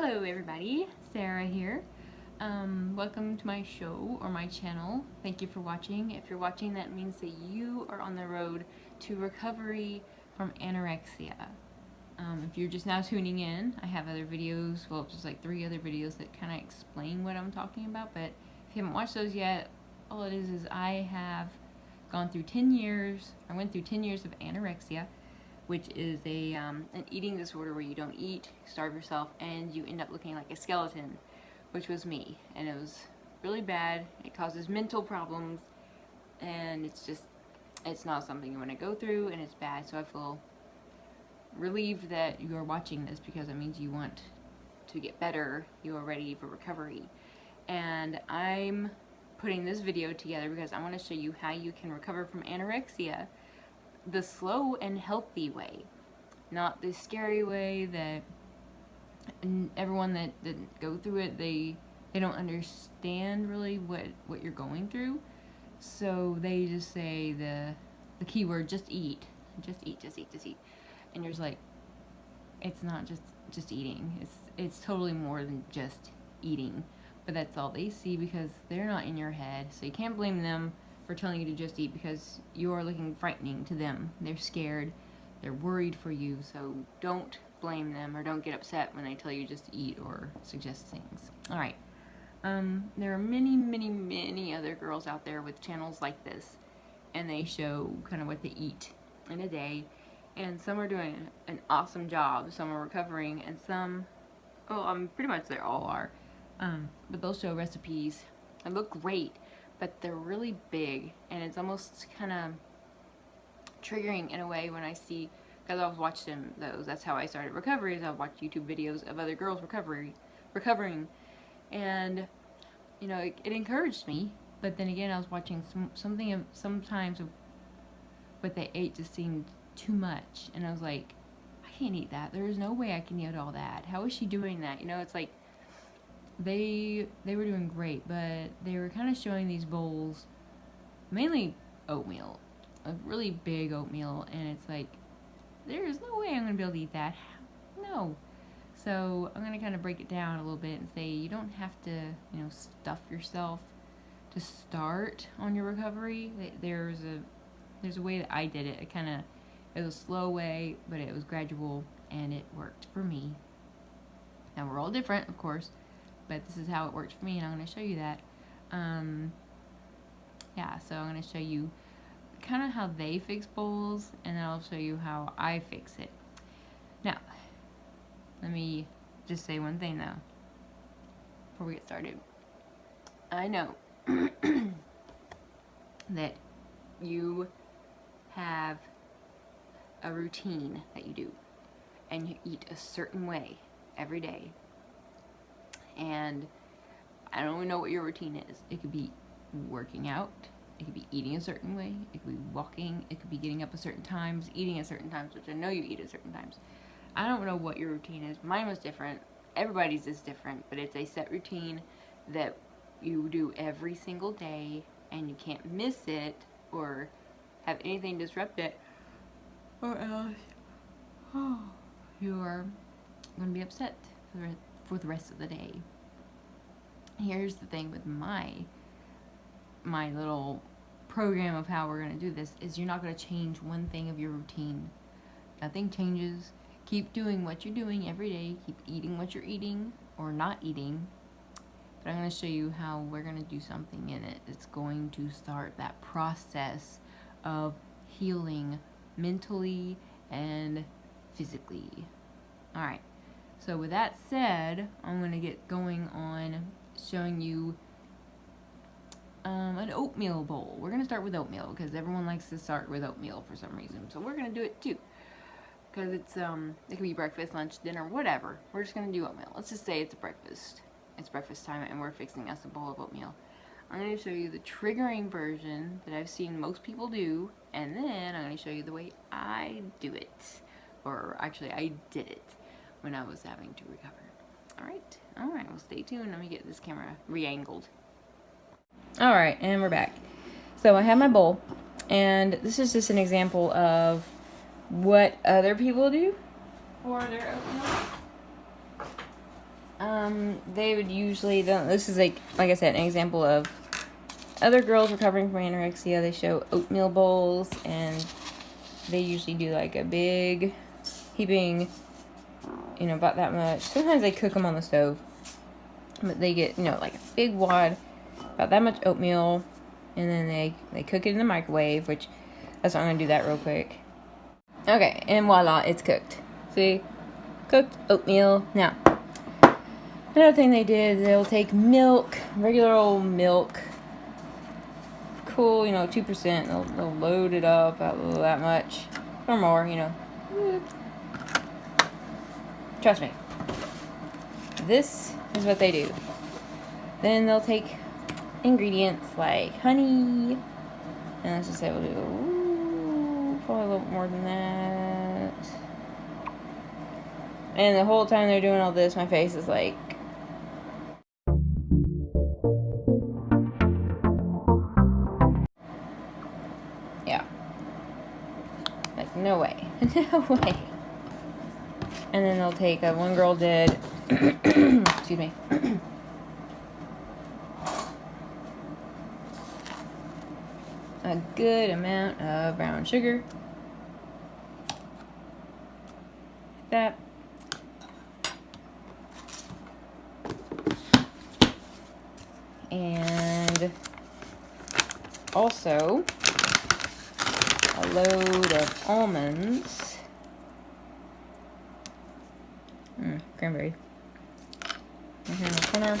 Hello everybody, Sarah here. Welcome to my show or my channel. Thank you for watching. If you're watching, that means that you are on the road to recovery from anorexia. If you're just now tuning in, I have other videos, well, just like 3 other videos that kind of explain what I'm talking about, but if you haven't watched those yet, all it is I have gone through 10 years, I went through 10 years of anorexia, which is an eating disorder where you don't eat, starve yourself, and you end up looking like a skeleton, which was me. And it was really bad. It causes mental problems, and it's not something you want to go through, and it's bad. So I feel relieved that you're watching this because it means you want to get better. You are ready for recovery. And I'm putting this video together because I want to show you how you can recover from anorexia the slow and healthy way, not the scary way that everyone that go through it, they don't understand really what you're going through, so they just say the keyword just eat, and you're just like, it's not just eating, it's totally more than just eating, but that's all they see because they're not in your head, so you can't blame them for telling you to just eat because you are looking frightening to them. They're scared, they're worried for you, so don't blame them or don't get upset when they tell you just to eat or suggest things. Alright, there are many other girls out there with channels like this, and they show kind of what they eat in a day, and some are doing an awesome job, some are recovering, and some, pretty much they all are, but they'll show recipes that look great, but they're really big, and it's almost kind of triggering in a way when I see, because I've watched them, those, that's how I started recovery, is I've watched YouTube videos of other girls recovering, and, you know, it encouraged me, but then again, I was watching sometimes of what they ate just seemed too much, and I was like, I can't eat that, there's no way I can eat all that, how is she doing that, you know, it's like, they were doing great, but they were kind of showing these bowls, mainly oatmeal, a really big oatmeal, and it's like, there's no way I'm going to be able to eat that, no. So I'm going to kind of break it down a little bit and say you don't have to, you know, stuff yourself to start on your recovery. There's a way that I did it. It was a slow way, but it was gradual, and it worked for me. Now we're all different, of course, but this is how it works for me, and I'm going to show you that. Yeah, so I'm going to show you kind of how they fix bowls, and then I'll show you how I fix it. Now, let me just say one thing, though, before we get started. I know that you have a routine that you do, and you eat a certain way every day. And I don't even know what your routine is. It could be working out, it could be eating a certain way, it could be walking, it could be getting up at certain times, eating at certain times, which I know you eat at certain times. I don't know what your routine is. Mine was different. Everybody's is different, but it's a set routine that you do every single day, and you can't miss it or have anything disrupt it, or else you are going to be upset for the rest of the day. Here's the thing with my little program of how we're going to do this is you're not going to change one thing of your routine. Nothing changes. Keep doing what you're doing every day. Keep eating what you're eating or not eating. But I'm going to show you how we're going to do something in it. It's going to start that process of healing mentally and physically. Alright. So with that said, I'm going to get going on showing you an oatmeal bowl. We're going to start with oatmeal because everyone likes to start with oatmeal for some reason. So we're going to do it too. Because it could be breakfast, lunch, dinner, whatever. We're just going to do oatmeal. Let's just say it's breakfast. It's breakfast time and we're fixing us a bowl of oatmeal. I'm going to show you the triggering version that I've seen most people do, and then I'm going to show you the way I do it. Or actually, I did it when I was having to recover. Alright, well stay tuned. Let me get this camera re-angled. Alright, and we're back. So I have my bowl, and this is just an example of what other people do for their oatmeal. They would usually, this is like I said, an example of other girls recovering from anorexia. They show oatmeal bowls, and they usually do like a big heaping, about that much. Sometimes they cook them on the stove, but they get, like a big wad, about that much oatmeal, and then they cook it in the microwave, which that's why I'm going to do that real quick. Okay, and voila, it's cooked. See? Cooked oatmeal. Now, another thing they did, they'll take milk, regular old milk, cool, 2%, they'll load it up about that much, or more, Trust me. This is what they do. Then they'll take ingredients like honey, and let's just say we'll do probably a little more than that. And the whole time they're doing all this, my face is like, yeah, like no way, no way. And then they'll take one girl did, excuse me, a good amount of brown sugar, like that. And also a load of almonds. Cranberry. Right here in the corner.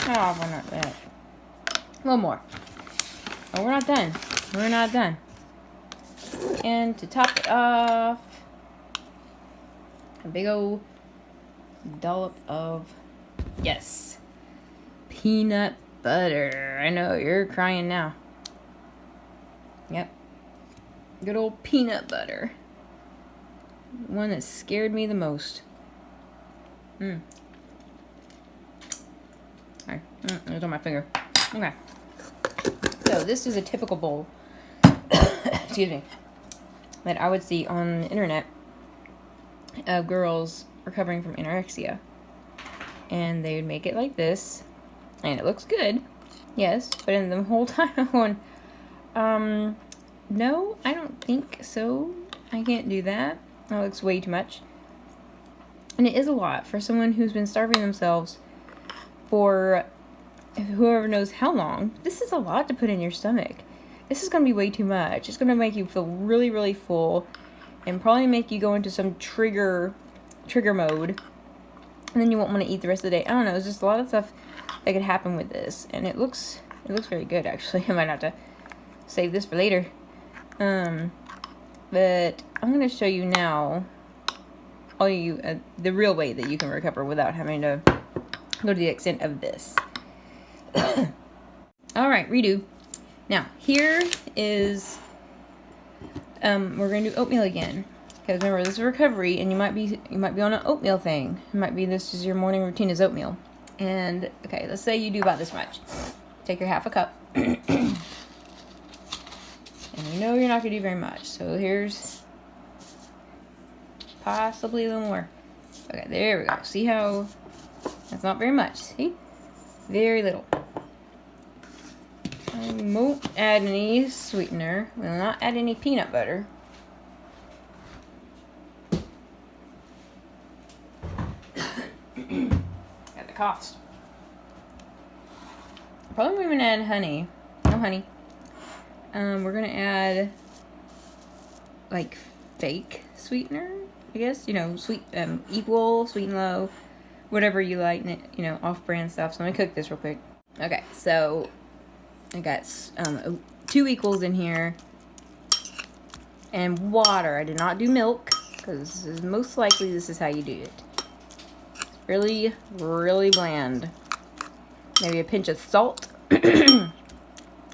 Oh, we're not that. A little more. Oh, we're not done. We're not done. And to top it off, a big old dollop of, yes, peanut butter. I know, you're crying now. Yep. Good old peanut butter. One that scared me the most. Alright. It was on my finger. Okay. So this is a typical bowl, excuse me, that I would see on the internet of girls recovering from anorexia. And they would make it like this. And it looks good. Yes. But in the whole time I'm going, no, I don't think so. I can't do that. That looks way too much. And it is a lot for someone who's been starving themselves for whoever knows how long. This is a lot to put in your stomach. This is going to be way too much. It's going to make you feel really, really full and probably make you go into some trigger mode. And then you won't want to eat the rest of the day. I don't know. There's just a lot of stuff that could happen with this. And it looks very good, actually. I might have to save this for later. But I'm going to show you now the real way that you can recover without having to go to the extent of this. Alright, redo. Now, here is, we're going to do oatmeal again. Because remember, this is recovery, and you might be on an oatmeal thing. It might be this is your morning routine is oatmeal. And, okay, let's say you do about this much. Take your half a cup. And you know you're not going to do very much. So here's possibly a little more. Okay, there we go. See how that's not very much. See? Very little. We won't add any sweetener. We will not add any peanut butter. Got the coughs. Probably won't even add honey. No honey. We're gonna add like fake sweetener, I guess. Sweet, equal, sweet and low, whatever you like. Off-brand stuff. So I'm gonna cook this real quick. Okay, so I got 2 equals in here, and water. I did not do milk because this is most likely this is how you do it. It's really, really bland. Maybe a pinch of salt.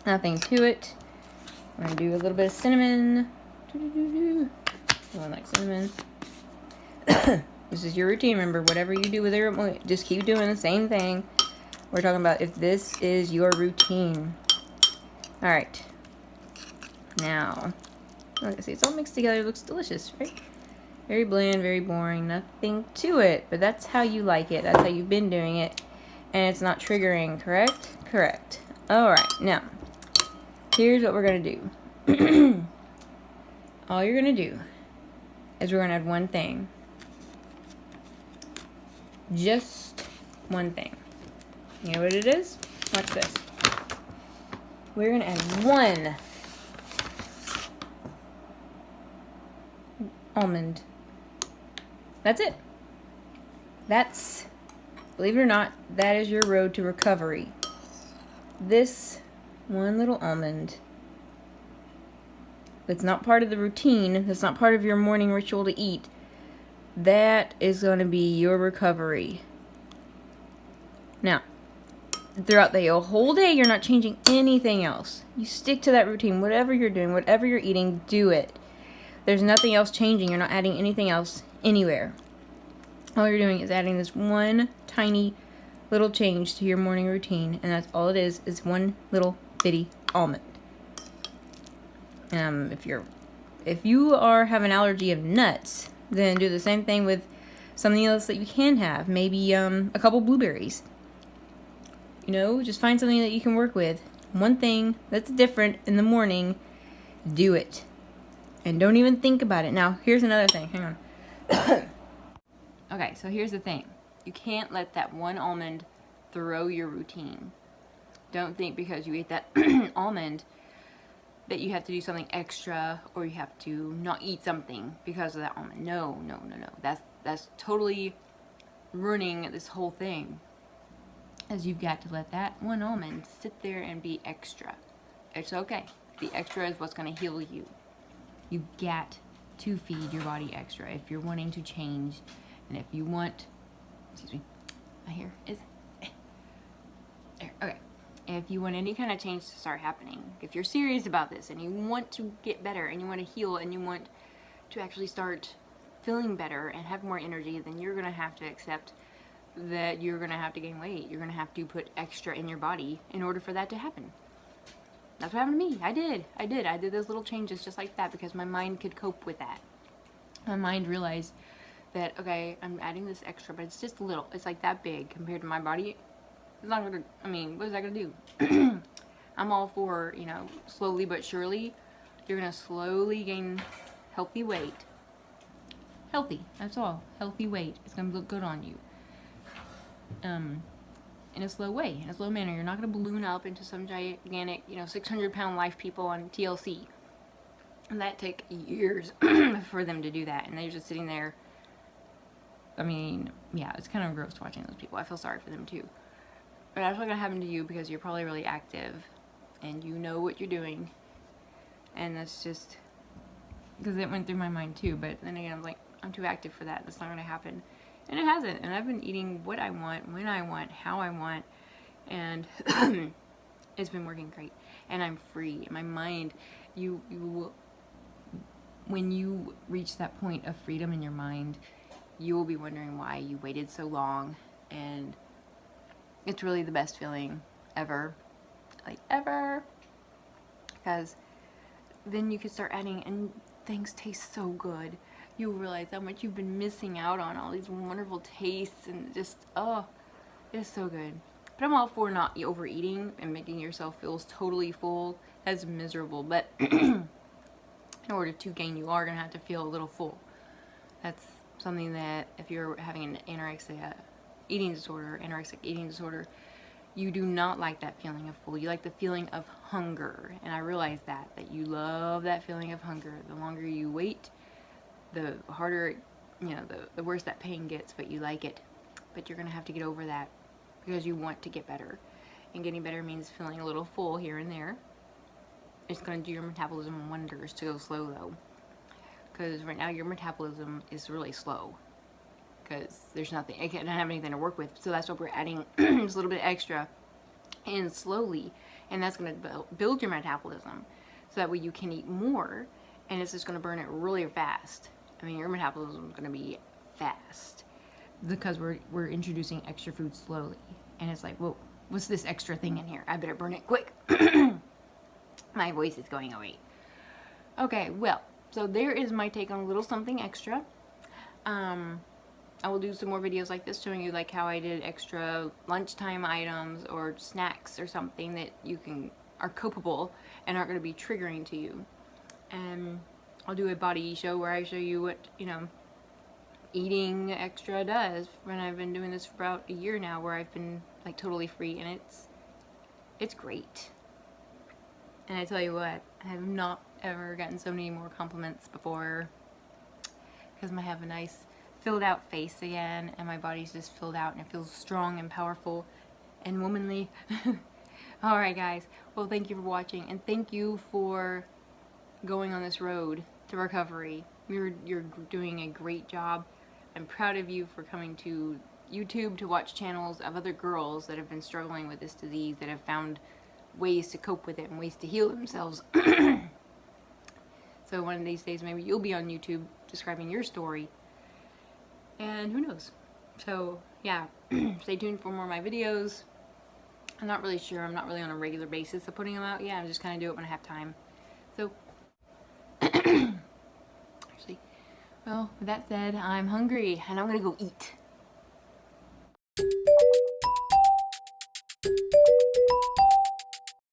Nothing to it. I'm going to do a little bit of cinnamon. I like cinnamon. This is your routine. Remember, whatever you do with your, just keep doing the same thing. We're talking about if this is your routine. Alright. Now, Like I say, it's all mixed together. It looks delicious, right? Very bland, very boring, nothing to it. But that's how you like it. That's how you've been doing it. And it's not triggering, correct? Correct. Alright, now, here's what we're going to do. All you're going to do is we're going to add one thing. Just one thing. You know what it is? Watch this. We're going to add one almond. That's it. That's, believe it or not, that is your road to recovery. This one little almond that's not part of the routine, that's not part of your morning ritual to eat, that is going to be your recovery. Now, throughout the whole day, you're not changing anything else. You stick to that routine. Whatever you're doing, whatever you're eating, do it. There's nothing else changing. You're not adding anything else anywhere. All you're doing is adding this one tiny little change to your morning routine, and that's all it is one little bitty almond. If you have an allergy of nuts, then do the same thing with something else that you can have. Maybe a couple blueberries. You know, just find something that you can work with. One thing that's different in the morning, do it. And don't even think about it. Now, here's another thing. Hang on. Okay, so here's the thing. You can't let that one almond throw your routine. Don't think because you ate that almond that you have to do something extra or you have to not eat something because of that almond. No. That's totally ruining this whole thing. As you've got to let that one almond sit there and be extra. It's okay. The extra is what's going to heal you. You've got to feed your body extra if you're wanting to change. And if you want, excuse me, my hair is there. Okay. If you want any kind of change to start happening, if you're serious about this and you want to get better and you want to heal and you want to actually start feeling better and have more energy, then you're going to have to accept that you're going to have to gain weight. You're going to have to put extra in your body in order for that to happen. That's what happened to me. I did those little changes just like that because my mind could cope with that. My mind realized that, okay, I'm adding this extra, but it's just a little. It's like that big compared to my body. It's not going to, I mean, what is that going to do? I'm all for, you know, slowly but surely. You're going to slowly gain healthy weight. Healthy, that's all. Healthy weight. It's going to look good on you. In a slow way, in a slow manner. You're not going to balloon up into some gigantic, 600-pound life people on TLC. And that take years for them to do that. And they're just sitting there. I mean, yeah, it's kind of gross watching those people. I feel sorry for them too. But that's not going to happen to you because you're probably really active. And you know what you're doing. And that's just, because it went through my mind too. But then again, I'm like, I'm too active for that. That's not going to happen. And it hasn't. And I've been eating what I want, when I want, how I want. And it's been working great. And I'm free. My mind, when you reach that point of freedom in your mind, you will be wondering why you waited so long. And it's really the best feeling ever. Like, ever. Because then you can start adding, and things taste so good. You realize how much you've been missing out on all these wonderful tastes and just, oh, it's so good. But I'm all for not overeating and making yourself feel totally full. That's miserable. But in order to gain, you are going to have to feel a little full. That's something that if you're having an anorexic eating disorder, you do not like that feeling of full. You like the feeling of hunger. And I realize that you love that feeling of hunger. The longer you wait, the harder, the worse that pain gets, but you like it. But you're going to have to get over that because you want to get better. And getting better means feeling a little full here and there. It's going to do your metabolism wonders to go slow, though. Because right now your metabolism is really slow. Because there's nothing, I can't have anything to work with. So that's why we're adding just a little bit extra and slowly. And that's going to build your metabolism. So that way you can eat more. And it's just going to burn it really fast. I mean, your metabolism is going to be fast because we're introducing extra food slowly. And it's like, whoa, what's this extra thing in here? I better burn it quick. My voice is going away. Okay, well, so there is my take on a little something extra. I will do some more videos like this showing you like how I did extra lunchtime items or snacks or something that you are copable and aren't going to be triggering to you. And I'll do a body show where I show you what, eating extra does. When I've been doing this for about a year now, where I've been like totally free, and it's great. And I tell you what, I have not ever gotten so many more compliments before, because I have a nice filled out face again, and my body's just filled out and it feels strong and powerful and womanly. Alright guys, well thank you for watching, and thank you for going on this road to recovery. You're doing a great job. I'm proud of you for coming to YouTube to watch channels of other girls that have been struggling with this disease, that have found ways to cope with it and ways to heal themselves. So one of these days maybe you'll be on YouTube describing your story, and who knows. So yeah, stay tuned for more of my videos. I'm not really sure, I'm not really on a regular basis of putting them out. Yeah, I just kind of do it when I have time. So actually, well, with that said, I'm hungry and I'm gonna go eat.